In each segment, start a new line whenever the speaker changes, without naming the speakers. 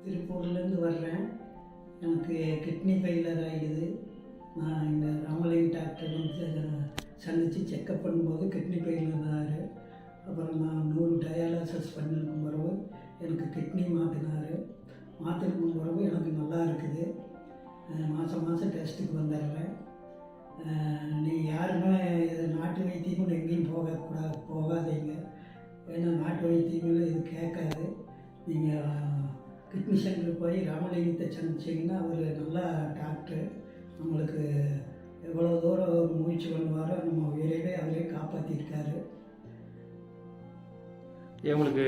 திருப்பூர்லேருந்து வர்றேன். எனக்கு கிட்னி ஃபெயிலியர் ஆகிடுது. நான் இங்கே ராமலிங்க டாக்டர் வந்து சந்தித்து செக்கப் பண்ணும்போது கிட்னி ஃபெயிலியர்னாரு. அப்புறம் நான் 100 டயாலிசிஸ் பண்ணிருக்கும் பிறகு எனக்கு கிட்னி மாற்றினார். மாற்றிருக்கும் பிறகு எனக்கு நல்லா இருக்குது. மாதம் மாதம் டெஸ்ட்டுக்கு வந்துடுறேன். நீங்கள் யாருமே இது நாட்டு வைத்தியமும் எங்கேயும் போகாதீங்க. ஏன்னா நாட்டு வைத்தியங்களும் இது கேட்காது. நீங்கள் கிட்னி சென்டருக்கு போய் ராமலிங்கத்தை சந்திச்சிங்கன்னா அவர் நல்லா டாக்டர். நம்மளுக்கு எவ்வளோ தூரம் முயற்சி பண்ணுவாரோ நம்ம உயிரையே அவரே காப்பாற்றிருக்காரு.
உங்களுக்கு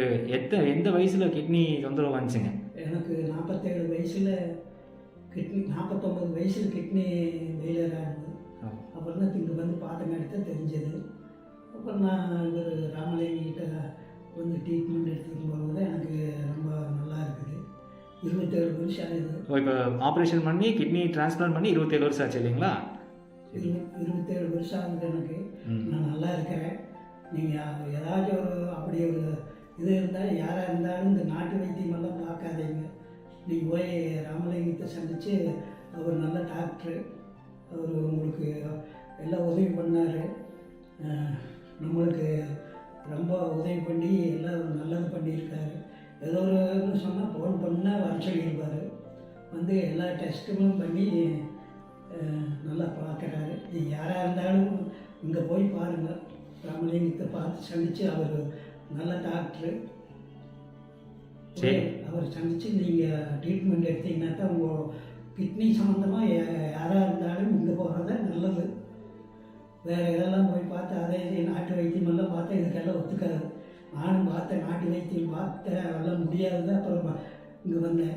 எந்த வயசில் கிட்னி தொந்தரவு வந்துச்சுங்க?
எனக்கு 47 வயசில் கிட்னி, 49 வயசில் கிட்னி ஃபெயிலியர் ஆனது. அப்புறம் தான் இங்கே வந்து பார்த்தங்காட்டி தான் தெரிஞ்சது. அப்புறம் நான் இவர் ராமலிங்கிட்ட வந்து ட்ரீட்மெண்ட் எடுத்துக்கும் போது தான் எனக்கு ரொம்ப நல்லா இருக்குது. 27 வருஷம் ஆகுது.
இப்போ ஆப்ரேஷன் பண்ணி கிட்னி டிரான்ஸ்பிளான்ட் பண்ணி 27 வருஷம் ஆச்சு இல்லைங்களா?
27 வருஷம் ஆகுது எனக்கு. நான் நல்லா இருக்கிறேன். நீங்கள் ஏதாச்சும் அப்படி ஒரு இது இருந்தால் யாராக இருந்தாலும் இந்த நாட்டு வைத்தியமெல்லாம் பார்க்காதீங்க. நீங்கள் போய் ராமலிங்கத்தை சந்தித்து அவர் நல்ல டாக்டரு. அவர் உங்களுக்கு எல்லாம் உதவி பண்ணார். நம்மளுக்கு ரொம்ப உதவி பண்ணி எல்லாம் நல்லது பண்ணியிருக்காரு. ஏதோ ஒரு சொன்னால் ஃபோன் பண்ணால் வர சொல்லியிருப்பார். வந்து எல்லா டெஸ்ட்டுகளும் பண்ணி நல்லா பார்க்குறாரு. நீங்கள் யாராக இருந்தாலும் இங்கே போய் பாருங்கள். ராமலிங்கத்தை பார்த்து சந்தித்து அவர் நல்ல டாக்டரு.
சரி,
அவர் சந்தித்து நீங்கள் ட்ரீட்மெண்ட் எடுத்தீங்கன்னா தான் உங்கள் கிட்னி சம்மந்தமாக யாராக இருந்தாலும் இங்கே போகிறது நல்லது. வேறு இதெல்லாம் போய் பார்த்து அதே நாட்டு வைத்தியமெல்லாம் பார்த்தா இதுக்கெல்லாம் ஒத்துக்காது. நானும் பார்த்தேன், நாட்டு வைத்தியம் பார்த்தேன், அதெல்லாம் முடியாது. அப்புறம் இங்கே வந்தேன்.